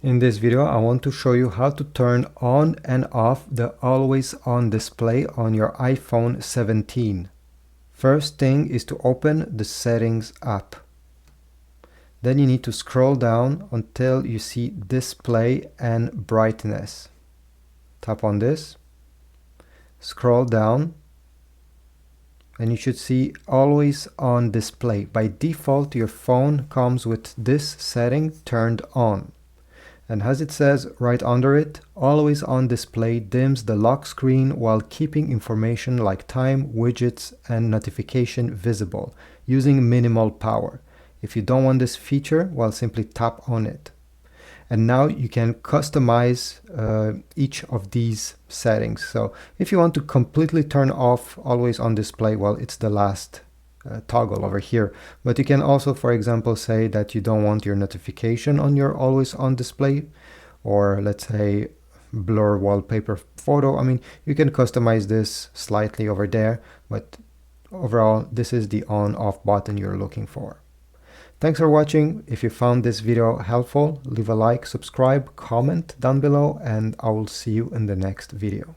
In this video, I want to show you how to turn on and off the always on display on your iPhone 17. First thing is to open the settings app. Then you need to scroll down until you see display and brightness. Tap on this, scroll down, and you should see always on display. By default, your phone comes with this setting turned on. And as it says right under it, always on display dims the lock screen while keeping information like time, widgets, and notification visible, using minimal power. If you don't want this feature, well, simply tap on it. And now you can customize each of these settings. So if you want to completely turn off always on display, well, it's the last toggle over here. But you can also, for example, say that you don't want your notification on your always on display, or let's say blur wallpaper photo. I mean, you can customize this slightly over there, but overall, this is the on off button you're looking for. Thanks for watching. If you found this video helpful, leave a like, subscribe, comment down below, and I will see you in the next video.